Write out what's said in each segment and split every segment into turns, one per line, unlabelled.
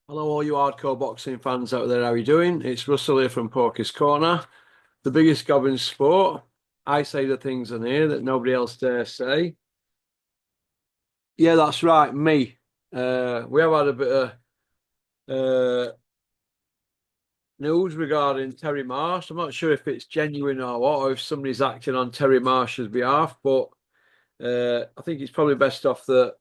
Hello, all you hardcore boxing fans out there. How are you doing? It's Russell here from Porky's Corner, the biggest gob in sport. I say the things on here that nobody else dares say. Yeah, that's right, me. We have had a bit of uh, news regarding Terry Marsh. I'm not sure if it's genuine or what, or if somebody's acting on Terry Marsh's behalf, but I think it's probably best off that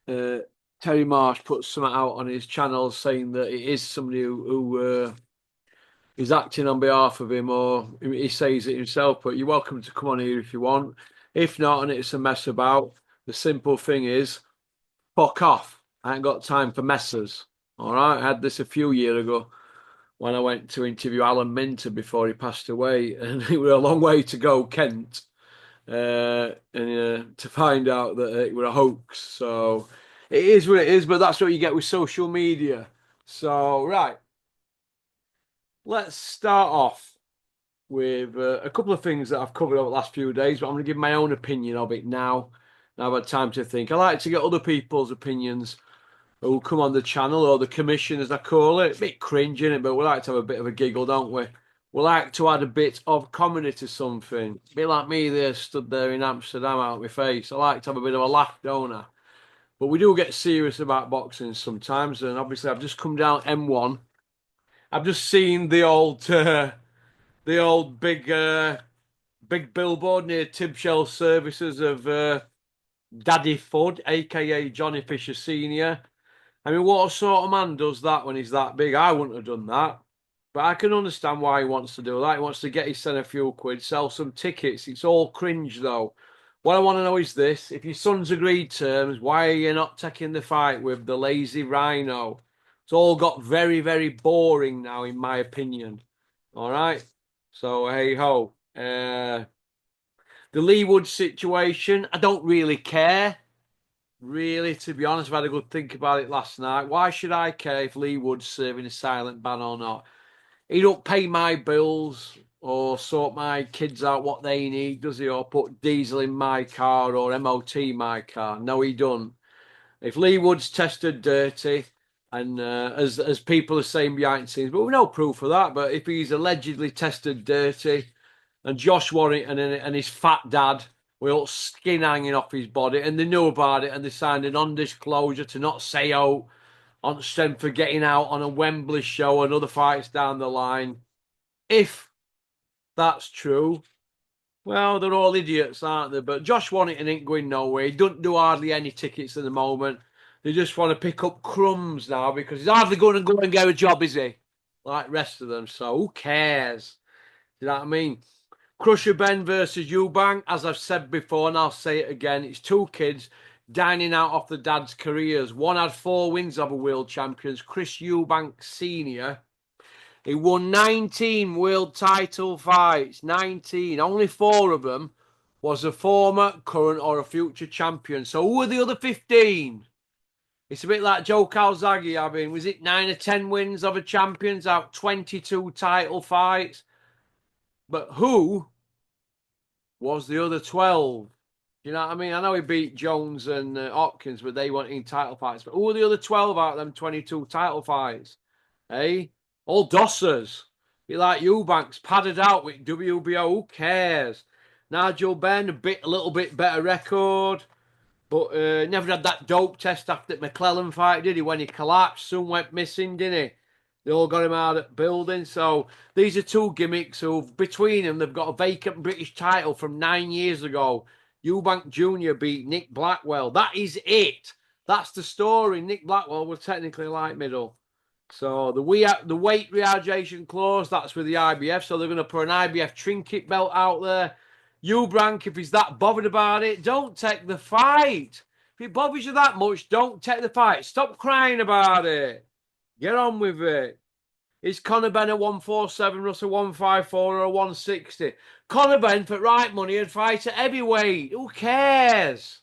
uh, Terry Marsh puts something out on his channel saying that it is somebody who is acting on behalf of him, or he says it himself. But you're welcome to come on here if you want. If not, and it's a mess about, the simple thing is, fuck off. I ain't got time for messes. All right, I had this a few years ago when I went to interview Alan Minter before he passed away, and it was a long way to go, Kent, and to find out that it was a hoax. So it is what it is, but that's what you get with social media. So right, let's start off with a couple of things that I've covered over the last few days, but I'm going to give my own opinion of it now. Now I've had time to think. I like to get other people's opinions who come on the channel, or the commission as I call it. A bit cringe, in it, but we like to have a bit of a giggle, don't we? We like to add a bit of comedy to something. A bit like me there, stood there in Amsterdam out of my face. I like to have a bit of a laugh, don't I? But we do get serious about boxing sometimes, and obviously I've just come down M1. I've just seen the old big billboard near Tibshell Services of Daddy Fudd, aka Johnny Fisher Senior. I mean, what sort of man does that when he's that big? I wouldn't have done that. But I can understand why he wants to do that. He wants to get his son a few quid, sell some tickets. It's all cringe, though. What I want to know is this: if your son's agreed terms, why are you not taking the fight with the lazy rhino? It's all got very, very boring now, in my opinion. All right. So, hey ho. The Leewood situation, I don't really care. Really, to be honest, I've had a good think about it last night. Why should I care if Lee Wood's serving a silent ban or not? He don't pay my bills or sort my kids out what they need, does he? Or put diesel in my car or MOT my car? No, he don't. If Lee Wood's tested dirty, and as people are saying behind the scenes, but we've no proof of that. But if he's allegedly tested dirty, and Josh Warrington and his fat dad with all skin hanging off his body, and they knew about it, and they signed a non-disclosure to not say out on strength for getting out on a Wembley show and other fights down the line. If that's true, well, they're all idiots, aren't they? But Josh Warrington ain't going nowhere. He doesn't do hardly any tickets at the moment. They just want to pick up crumbs now because he's hardly going to go and get a job, is he? Like the rest of them. So who cares? Do you know what I mean? Crusher Benn versus Eubank, as I've said before, and I'll say it again, it's two kids dining out off the dad's careers. One had 4 wins over world champions, Chris Eubank Sr. He won 19 world title fights, 19. Only 4 of them was a former, current, or a future champion. So who were the other 15? It's a bit like Joe Calzaghe having, was it 9 or 10 wins over champions out 22 title fights? But who was the other 12? You know what I mean? I know he beat Jones and Hopkins, but they weren't in title fights. But who were the other 12 out of them 22 title fights? Hey, all dossers. Be like Eubanks, padded out with WBO. Who cares? Nigel Benn, a little bit better record, but never had that dope test after the McClellan fight, did he? When he collapsed, soon went missing, didn't he? They all got him out of building. So these are two gimmicks who, between them, they've got a vacant British title from 9 years ago. Eubank Jr. beat Nick Blackwell. That is it. That's the story. Nick Blackwell was technically light middle. So the weight realization clause, that's with the IBF. So they're going to put an IBF trinket belt out there. Eubank, if he's that bothered about it, don't take the fight. If it bothers you that much, don't take the fight. Stop crying about it. Get on with it. Is Conor Benn a 147, Russell 154 or a 160? Conor Benn, for right money, would fight at heavyweight. Who cares?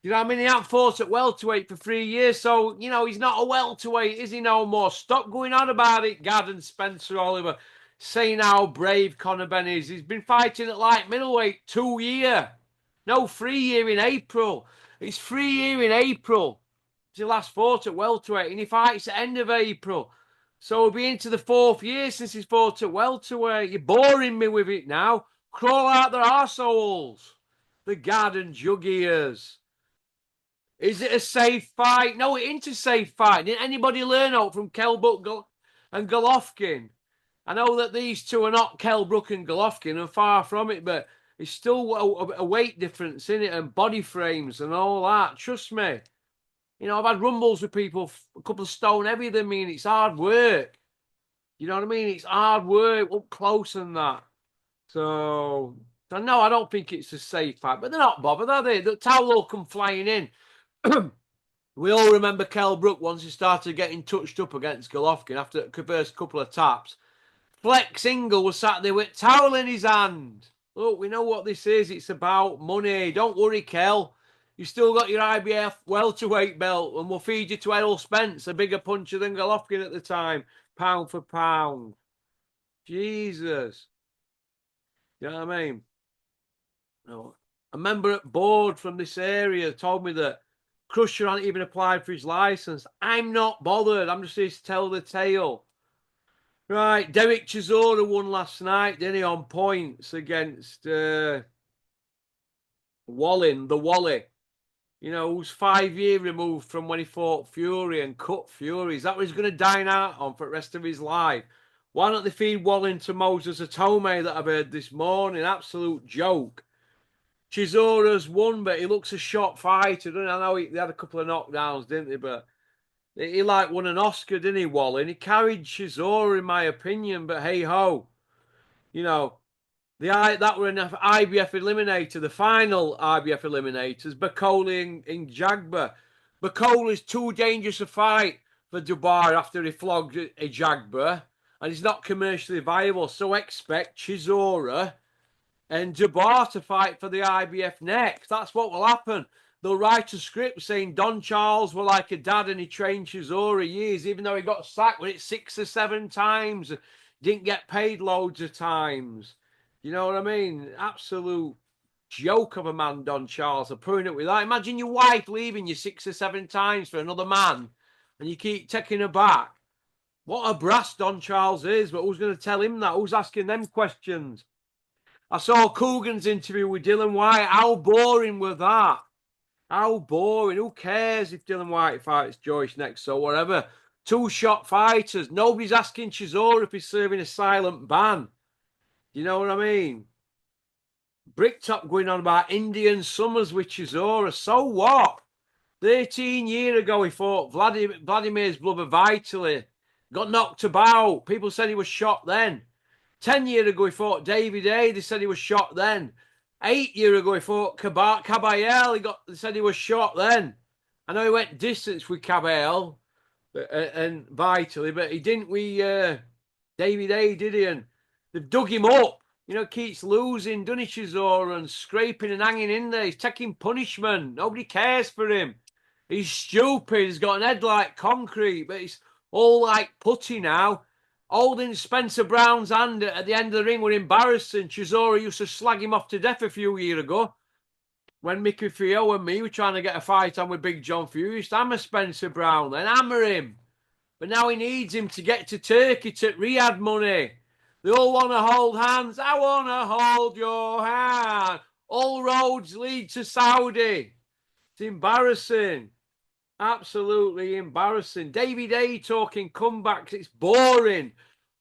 You know what I mean? He hasn't fought at welterweight for 3 years, so, he's not a welterweight, is he no more? Stop going on about it, Gad and Spencer Oliver, saying how brave Conor Benn is. He's been fighting at light middleweight 2 years. No, 3 years in April. It's 3 years in April. he last fought at welterweight, and he fights at the end of April. So we'll be into the 4th year since he's fought at welterweight. You're boring me with it now. Crawl out their arseholes. The garden jug ears. Is it a safe fight? No, it ain't a safe fight. Didn't anybody learn out from Kelbrook and Golovkin? I know that these two are not Kelbrook and Golovkin, and far from it, but it's still a weight difference in it, and body frames and all that. Trust me. You know, I've had rumbles with people a couple of stone heavier than me, and it's hard work. You know what I mean? It's hard work up close and that. So no, I don't think it's a safe fight, but they're not bothered, are they? The towel will come flying in. We all remember Kell Brook once he started getting touched up against Golovkin after the first couple of taps. Flex Ingle was sat there with a towel in his hand. Look, we know what this is. It's about money. Don't worry, Kell. You still got your IBF welterweight belt, and we'll feed you to Errol Spence, a bigger puncher than Golovkin at the time, pound for pound. Jesus. You know what I mean? No. A member at board from this area told me that Crusher hadn't even applied for his license. I'm not bothered. I'm just here to tell the tale. Right, Derek Chisora won last night, didn't he, on points against Wallin, the Wally. You know, who's 5 years removed from when he fought Fury and cut Fury. Is that what he's going to dine out on for the rest of his life? Why don't they feed Wallin to Moses Atome that I've heard this morning? Absolute joke. Chisora's won, but he looks a shot fighter, doesn't he? I know they had a couple of knockdowns, didn't they? But he like won an Oscar, didn't he, Wallin? He carried Chisora, in my opinion, but hey-ho. You know, that were an IBF eliminator, the final IBF eliminators, Bakoli and Jagba. Bakoli's too dangerous a fight for Dubar after he flogged a Jagba, and he's not commercially viable, so expect Chisora and Dubar to fight for the IBF next. That's what will happen. They'll write a script saying Don Charles were like a dad and he trained Chisora years, even though he got sacked with it 6 or 7 times, didn't get paid loads of times. You know what I mean? Absolute joke of a man, Don Charles. I'm proving it with that. Imagine your wife leaving you 6 or 7 times for another man and you keep taking her back. What a brass Don Charles is, but who's going to tell him that? Who's asking them questions? I saw Coogan's interview with Dylan White. How boring was that? How boring. Who cares if Dylan White fights Joyce next or whatever? 2-shot fighters. Nobody's asking Chisora if he's serving a silent ban. You know what I mean? Bricktop going on about Indian summers with Chisora. So what? 13 years ago he fought Vladimir's brother Vitally. Got knocked about. People said he was shot then. 10 years ago, he fought David A. They said he was shot then. 8 years ago, he fought Caballel. They said he was shot then. I know he went distance with Caballel and Vitally, but he didn't with David A, did he? And they've dug him up. You know, keeps losing, doesn't he, Chisora, and scraping and hanging in there. He's taking punishment. Nobody cares for him. He's stupid. He's got an head like concrete, but it's all like putty now. Holding Spencer Brown's hand at the end of the ring were embarrassing. Chisora used to slag him off to death a few years ago. When Mickey Fio and me were trying to get a fight on with Big John Fury, used to hammer Spencer Brown, then hammer him. But now he needs him to get to Turkey to Riyadh money. They all want to hold hands. I want to hold your hand. All roads lead to Saudi. It's embarrassing. Absolutely embarrassing. David A talking comebacks. It's boring.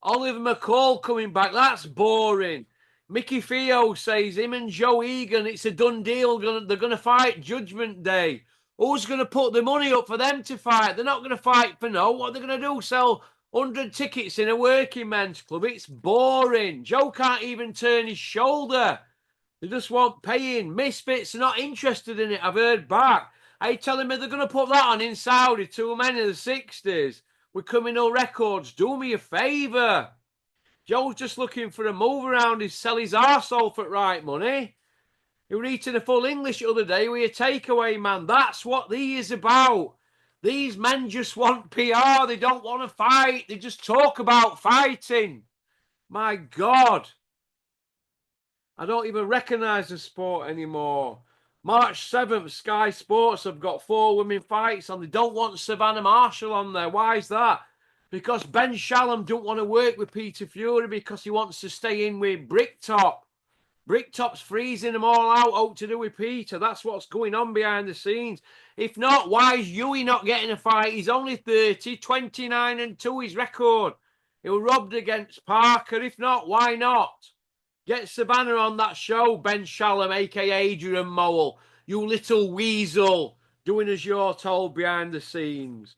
Oliver McCall coming back. That's boring. Mickey Fio says him and Joe Egan, it's a done deal. They're going to fight Judgment Day. Who's going to put the money up for them to fight? They're not going to fight for no. What are they going to do? Sell 100 tickets in a working men's club? It's boring. Joe can't even turn his shoulder. They just want paying. Misfits are not interested in it. I've heard back. Are you telling me they're going to put that on in Saudi? 2 men in the 60s with criminal records. Do me a favour. Joe's just looking for a move around. He'd sell his arsehole for right money. He was eating a full English the other day with a takeaway man. That's what these is about. These men just want PR. They don't want to fight. They just talk about fighting. My God. I don't even recognise the sport anymore. March 7th, Sky Sports have got 4 women fights on. They don't want Savannah Marshall on there. Why is that? Because Ben Shalom don't want to work with Peter Fury because he wants to stay in with Bricktop. Bricktop's freezing them all out to do with Peter. That's what's going on behind the scenes. If not, why is Yui not getting a fight? He's only 30, 29-2 his record. He was robbed against Parker. If not, why not? Get Savannah on that show, Ben Shalom, a.k.a. Adrian Mowell. You little weasel, doing as you're told behind the scenes.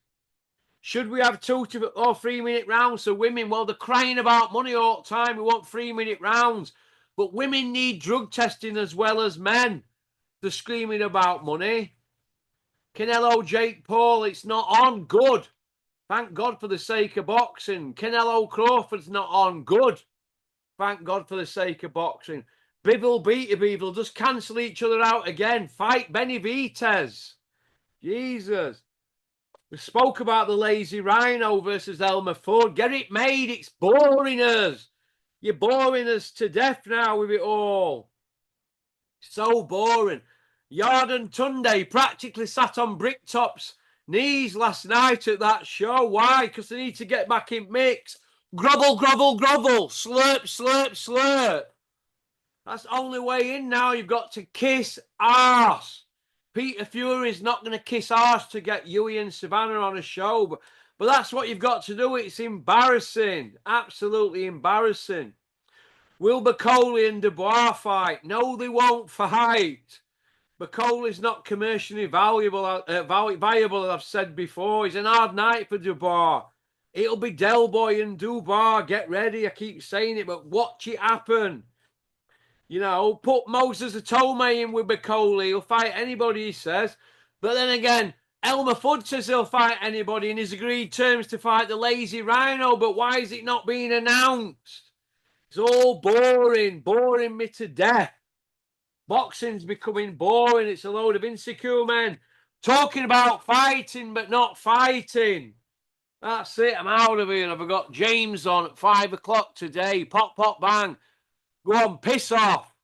Should we have 2 or 3 minute rounds for women? Well, they're crying about money all the time. We want 3 minute rounds. But women need drug testing as well as men. They're screaming about money. Canelo, Jake Paul, it's not on. Good. Thank God for the sake of boxing. Canelo Crawford's not on. Good. Thank God for the sake of boxing. Bivol, Beater, just cancel each other out again. Fight Benavidez. Jesus. We spoke about the Lazy Rhino versus Elmer Fudd. Get it made. It's boring us. You're boring us to death now with it all. So boring. Yarden Tunde practically sat on Bricktop's knees last night at that show. Why? Because they need to get back in mix. Grovel, grovel, grovel. Slurp, slurp, slurp. That's the only way in now. You've got to kiss arse. Peter Fury's not going to kiss arse to get Yui and Savannah on a show. But that's what you've got to do. It's embarrassing. Absolutely embarrassing. Will Bacoli and Dubois fight? No, they won't fight. Bacoli's not commercially viable, as I've said before. He's an hard night for Dubois. It'll be Del Boy and Dubois. Get ready. I keep saying it, but watch it happen. You know, put Moses Atome in with Bacoli. He'll fight anybody, he says. But then again, Elmer Fudd says he'll fight anybody in his agreed terms to fight the Lazy Rhino. But why is it not being announced? It's all boring. Boring me to death. Boxing's becoming boring. It's a load of insecure men talking about fighting but not fighting. That's it. I'm out of here. I've got James on at 5 o'clock today. Pop, pop, bang. Go on, piss off.